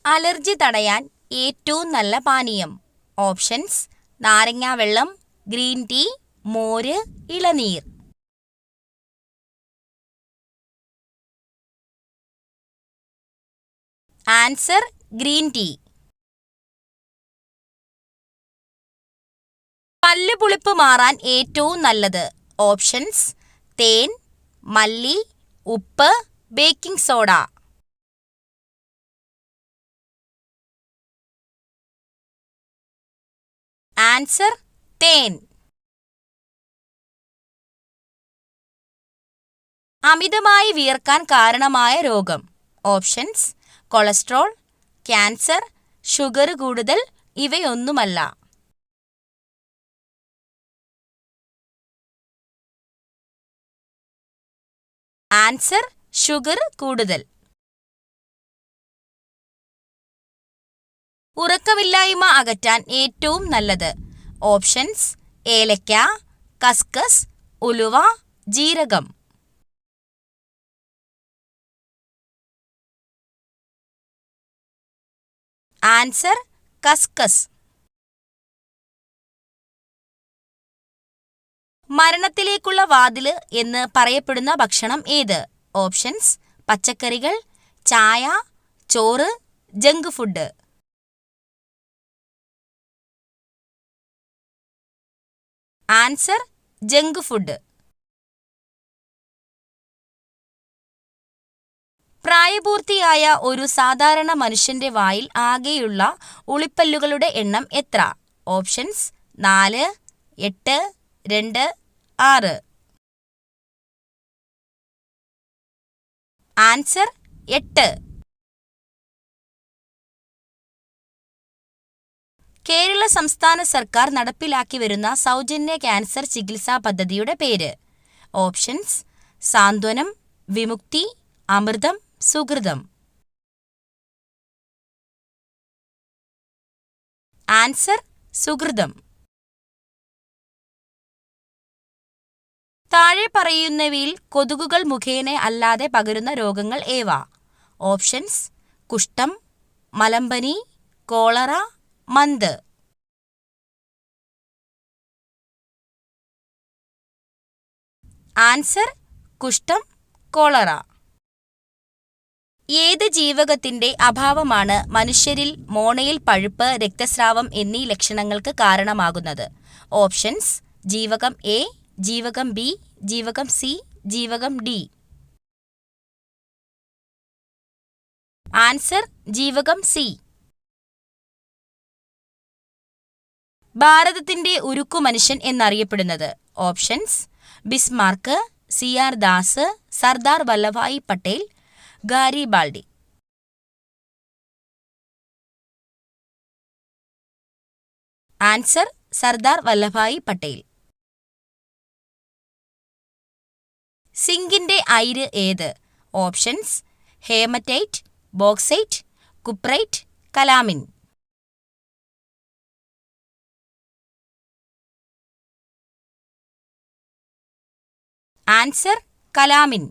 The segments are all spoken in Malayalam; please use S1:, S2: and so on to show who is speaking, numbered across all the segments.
S1: അലർജി തടയാൻ ഏറ്റവും നല്ല പാനീയം. ഓപ്ഷൻസ്: നാരങ്ങാവെള്ളം, ഗ്രീൻ ടീ, മോര്, ഇളനീർ. Answer: green tea. പല്ലുപുളിപ്പ് മാറാൻ ഏറ്റവും നല്ലത്. ഓപ്ഷൻസ്: തേൻ, മല്ലി, ഉപ്പ്, ബേക്കിംഗ് സോഡ. ആൻസർ: തേൻ. അമിതമായി വിയർക്കാൻ കാരണമായ രോഗം. ഓപ്ഷൻസ്: കൊളസ്ട്രോൾ, ക്യാൻസർ, ഷുഗർ കൂടുതൽ, ഇവയൊന്നുമല്ല. ആൻസർ: ഷുഗർ കൂടുതൽ. ഉറക്കമില്ലായ്മ അകറ്റാൻ ഏറ്റവും നല്ലത്. ഓപ്ഷൻസ്: ഏലക്ക, കസ്കസ്, ഉലുവ, ജീരകം. ആൻസർ: കസ്കസ്. മരണത്തിലേക്കുള്ള വാതില് എന്ന് പറയപ്പെടുന്ന ഭക്ഷണം ഏത്? ഓപ്ഷൻസ്: പച്ചക്കറികൾ, ചായ, ചോറ്, junk food. Answer: junk food. പ്രായപൂർത്തിയായ ഒരു സാധാരണ മനുഷ്യന്റെ വായിൽ ആകെയുള്ള ഉളിപ്പല്ലുകളുടെ എണ്ണം എത്ര? ഓപ്ഷൻസ്: 4, 8, 2, 6. ആൻസർ: 8. കേരള സംസ്ഥാന സർക്കാർ നടപ്പിലാക്കി വരുന്ന സൗജന്യ ക്യാൻസർ ചികിത്സാ പദ്ധതിയുടെ പേര്. ഓപ്ഷൻസ്: സാന്ത്വനം, വിമുക്തി, അമൃതം, സുകൃതം. ആൻസർ: സുകൃതം. താഴെ പറയുന്നവയിൽ കൊതുകുകൾ മുഖേന അല്ലാതെ പകരുന്ന രോഗങ്ങൾ ഏവ? ഓപ്ഷൻസ്: കുഷ്ഠം, മലമ്പനി, കോളറ, മന്ത്. ആൻസർ: കുഷ്ഠം, കോളറ. ഏത് ജീവകത്തിന്റെ അഭാവമാണ് മനുഷ്യരിൽ മോണയിൽ പഴുപ്പ്, രക്തസ്രാവം എന്നീ ലക്ഷണങ്ങൾക്ക് കാരണമാകുന്നത്? ഓപ്ഷൻസ്: ജീവകം എ, ജീവകം ബി, ജീവകം സി, ജീവകം ഡി. ആൻസർ: ജീവകം സി. ഭാരതത്തിന്റെ ഉരുക്കു മനുഷ്യൻ എന്നറിയപ്പെടുന്നത്? Options: Bismarck, C R. Das, Sardar Vallabhbhai Patel, Garibaldi. Answer: Sardar Vallabhbhai Patel. സിങ്കിന്റെ അയിര് ഏത്? Options: haematite, bauxite, cuprite, calamine. Answer: calamine.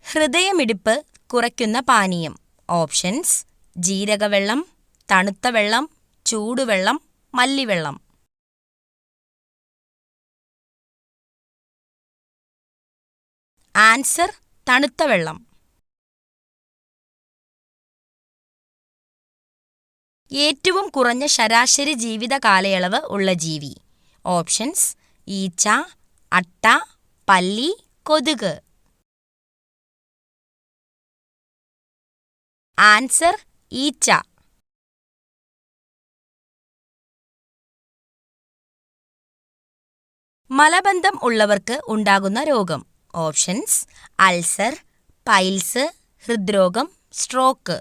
S1: ഹൃദയമിടിപ്പ് കുറയ്ക്കുന്ന പാനീയം. ഓപ്ഷൻസ്: ജീരകവെള്ളം, തണുത്ത വെള്ളം, ചൂടുവെള്ളം, മല്ലിവെള്ളം. ആൻസർ: തണുത്ത വെള്ളം. ഏറ്റവും കുറഞ്ഞ ശരാശരി ജീവിത കാലയളവ് ഉള്ള ജീവി. ഓപ്ഷൻസ്: ഈച്ച, അട്ട, പല്ലി, കൊതുക്. ആൻസർ: ഈച്ച. മലബന്ധം ഉള്ളവർക്ക് ഉണ്ടാകുന്ന രോഗം. ഓപ്ഷൻസ്: അൾസർ, പൈൽസ്, ഹൃദ്രോഗം, സ്ട്രോക്ക്.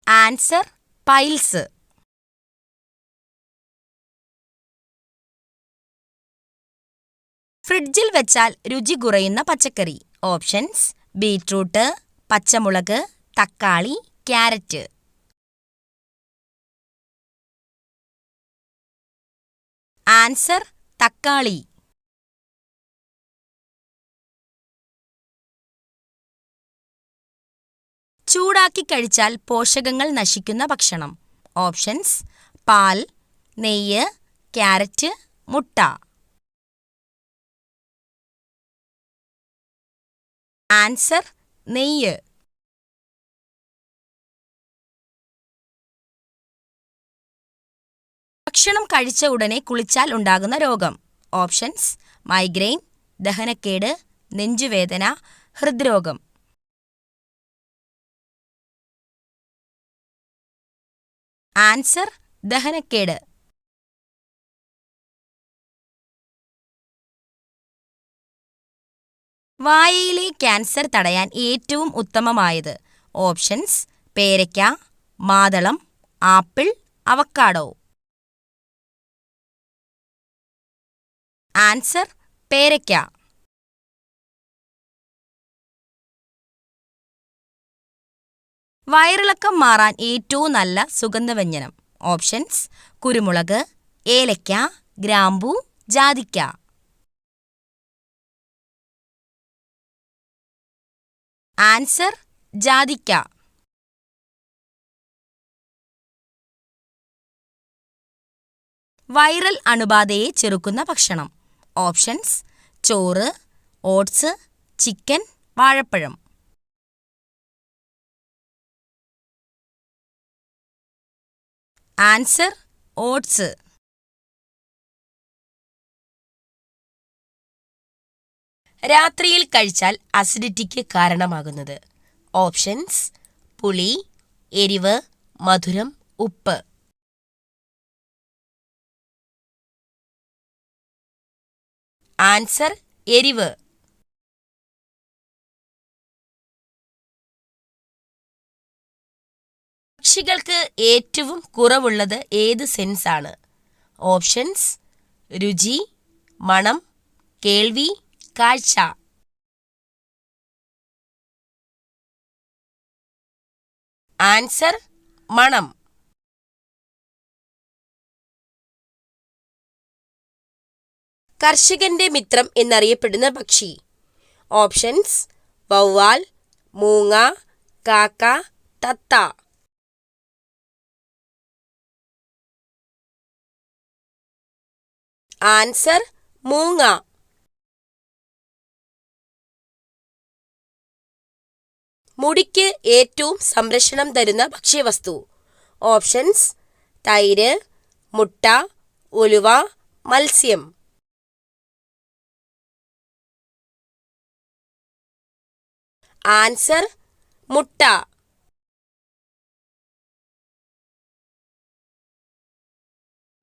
S1: Answer: piles. ഫ്രിഡ്ജിൽ വെച്ചാൽ രുചി കുറയുന്ന പച്ചക്കറി. ഓപ്ഷൻസ്: ബീറ്റ്റൂട്ട്, പച്ചമുളക്, തക്കാളി, ക്യാരറ്റ്. ആൻസർ: തക്കാളി. ചൂടാക്കി കഴിച്ചാൽ പോഷകങ്ങൾ നശിക്കുന്ന ഭക്ഷണം. ഓപ്ഷൻസ്: പാൽ, നെയ്യ്, ക്യാരറ്റ്, മുട്ട. ആൻസർ: നെയ്യ്. ഭക്ഷണം കഴിച്ച ഉടനെ കുളിച്ചാൽ ഉണ്ടാകുന്ന രോഗം. ഓപ്ഷൻസ്: മൈഗ്രെയിൻ, ദഹനക്കേട്, നെഞ്ചുവേദന, ഹൃദ്രോഗം. ആൻസർ: ദഹനക്കേട്. വായയിലെ ക്യാൻസർ തടയാൻ ഏറ്റവും ഉത്തമമായത്. ഓപ്ഷൻസ്: പേരയ്ക്ക, മാതളം, ആപ്പിൾ, അവക്കാഡോ. ആൻസർ: പേരയ്ക്ക. വയറിളക്കം മാറാൻ ഏറ്റവും നല്ല സുഗന്ധവ്യഞ്ജനം. ഓപ്ഷൻസ്: കുരുമുളക്, ഏലയ്ക്ക, ഗ്രാമ്പൂ, ജാതിക്ക. ആൻസർ: ജാതിക്ക. വൈറൽ അണുബാധയെ ചെറുക്കുന്ന ഭക്ഷണം. ഓപ്ഷൻസ്: ചോറ്, ഓട്സ്, ചിക്കൻ, വാഴപ്പഴം. Answer: oats. രാത്രിയിൽ കഴിച്ചാൽ അസിഡിറ്റിക്ക് കാരണമാകുന്നത്. ഓപ്ഷൻസ്: പുളി, എരിവ്, മധുരം, ഉപ്പ്. ആൻസർ: എരിവ്. പക്ഷികൾക്ക് ഏറ്റവും കുറവുള്ളത് ഏത് സെൻസ് ആണ്? ഓപ്ഷൻസ്: രുചി, മണം, കേൾവി, കാഴ്ച. ആൻസർ: മണം. കർഷകന്റെ മിത്രം എന്നറിയപ്പെടുന്ന പക്ഷി. ഓപ്ഷൻസ്: വവ്വാൽ, മൂങ്ങ, കാക്ക, തത്ത. ആൻസർ: മൂങ്ങ. മുടിക്ക് ഏറ്റവും സംരക്ഷണം തരുന്ന ഭക്ഷ്യവസ്തു. ഓപ്ഷൻസ്: തൈര്, മുട്ട, ഉലുവ, മത്സ്യം. ആൻസർ: മുട്ട.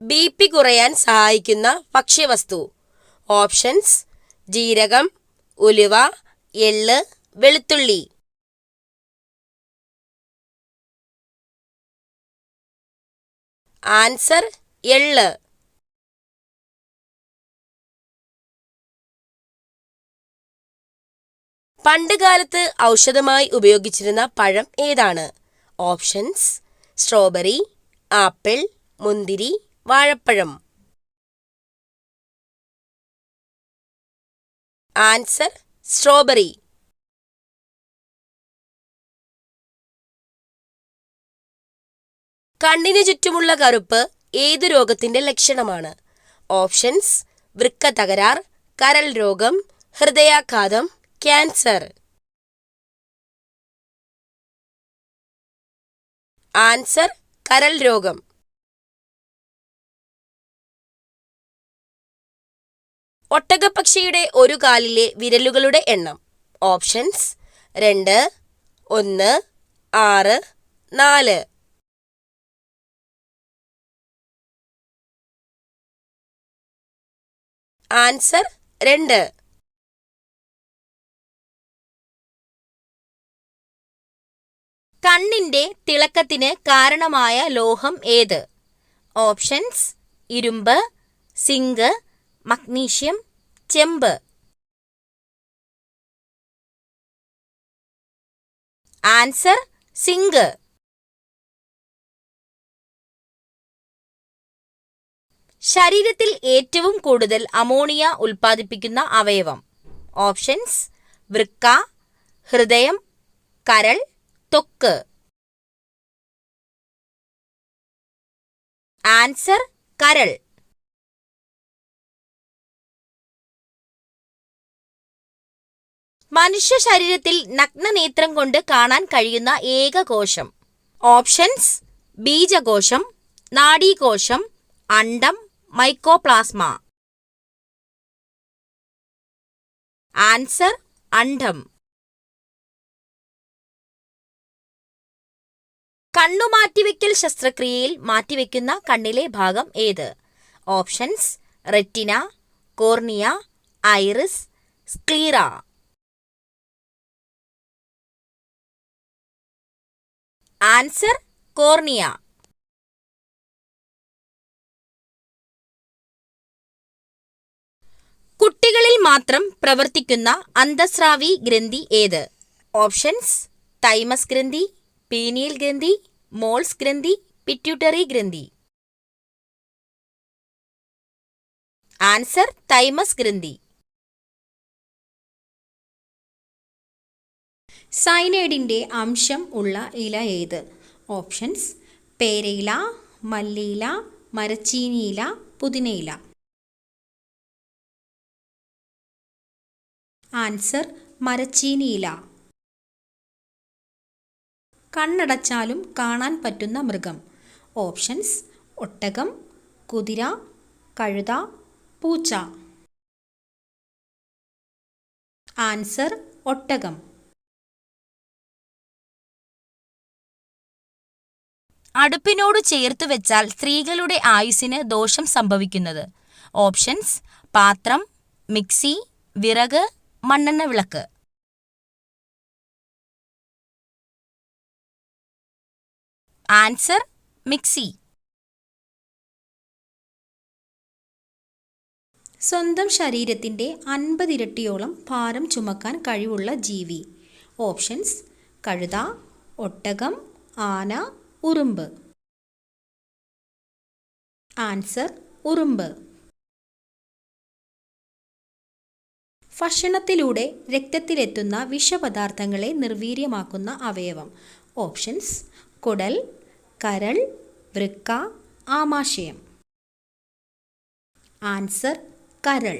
S1: ബി.പി കുറയാൻ സഹായിക്കുന്ന ഭക്ഷ്യവസ്തു. ഓപ്ഷൻസ്: ജീരകം, ഉലുവ, എള്ള്, വെളുത്തുള്ളി. ആൻസർ: എള്ള്. പണ്ടുകാലത്ത് ഔഷധമായി ഉപയോഗിച്ചിരുന്ന പഴം ഏതാണ്? ഓപ്ഷൻസ്: സ്ട്രോബെറി, ആപ്പിൾ, മുന്തിരി, വാഴപ്പഴം. Answer: strawberry. കണ്ണിനു ചുറ്റുമുള്ള കറുപ്പ് ഏതു രോഗത്തിന്റെ ലക്ഷണമാണ്? ഓപ്ഷൻസ്: വൃക്ക തകരാർ, കരൾ രോഗം, ഹൃദയാഘാതം, ക്യാൻസർ. ആൻസർ: കരൾ രോഗം. ഒട്ടകപ്പക്ഷിയുടെ ഒരു കാലിലെ വിരലുകളുടെ എണ്ണം. ഓപ്ഷൻസ്: 2, 1, 6, 4. ആൻസർ: 2. കണ്ണിന്റെ തിളക്കത്തിന് കാരണമായ ലോഹം ഏത്? ഓപ്ഷൻസ്: ഇരുമ്പ്, സിങ്ക്, മഗ്നീഷ്യം, ചെമ്പ്. Answer: zinc. ശരീരത്തിൽ ഏറ്റവും കൂടുതൽ അമോണിയ ഉൽപ്പാദിപ്പിക്കുന്ന അവയവം. ഓപ്ഷൻസ്: വൃക്ക, ഹൃദയം, കരൾ, ത്വക്ക്. ആൻസർ കരൾ. മനുഷ്യ ശരീരത്തിൽ നഗ്നനേത്രം കൊണ്ട് കാണാൻ കഴിയുന്ന ഏക കോശം. ഓപ്ഷൻസ്: ബീജകോശം, നാഡീകോശം, അണ്ഡം, മൈക്കോപ്ലാസ്മ. ആൻസർ അണ്ഡം. കണ്ണുമാറ്റിവെക്കൽ ശസ്ത്രക്രിയയിൽ മാറ്റിവെക്കുന്ന കണ്ണിലെ ഭാഗം ഏത്? Options: retina, cornea, iris, sclera. Answer cornea. കുട്ടികളിൽ മാത്രം പ്രവർത്തിക്കുന്ന അന്തഃസ്രാവി ഗ്രന്ഥി ഏത്? ഓപ്ഷൻസ്: തൈമസ് ഗ്രന്ഥി, പീനിയൽ ഗ്രന്ഥി, മോൾസ് ഗ്രന്ഥി, പിറ്റ്യൂട്ടറി ഗ്രന്ഥി. ആൻസർ തൈമസ് ഗ്രന്ഥി.
S2: സയനൈഡിൻ്റെ അംശം ഉള്ള ഇല ഏത്? ഓപ്ഷൻസ്: പേരയില, മല്ലിയില, മരച്ചീനിയില, പുതിനയില. ആൻസർ മരച്ചീനിയില. കണ്ണടച്ചാലും കാണാൻ പറ്റുന്ന മൃഗം. ഓപ്ഷൻസ്: ഒട്ടകം, കുതിര, കഴുത, പൂച്ച. ആൻസർ ഒട്ടകം.
S1: അടുപ്പിനോട് ചേർത്തു വെച്ചാൽ സ്ത്രീകളുടെ ആയുസ്സിന് ദോഷം സംഭവിക്കുന്നത്. ഓപ്ഷൻസ്: പാത്രം, മിക്സി, വിറക്, മണ്ണെണ്ണ വിളക്ക്. Answer mixie.
S2: സ്വന്തം ശരീരത്തിൻ്റെ 50 ഇരട്ടിയോളം ഭാരം ചുമക്കാൻ കഴിവുള്ള ജീവി. ഓപ്ഷൻസ്: കഴുത, ഒട്ടകം, ആന, ഉറുമ്പ്. ആൻസർ ഉറുമ്പ്. ഭക്ഷണത്തിലൂടെ രക്തത്തിലെത്തുന്ന വിഷപദാർത്ഥങ്ങളെ നിർവീര്യമാക്കുന്ന അവയവം. ഓപ്ഷൻസ്: കുടൽ, കരൾ, വൃക്ക, ആമാശയം. ആൻസർ കരൾ.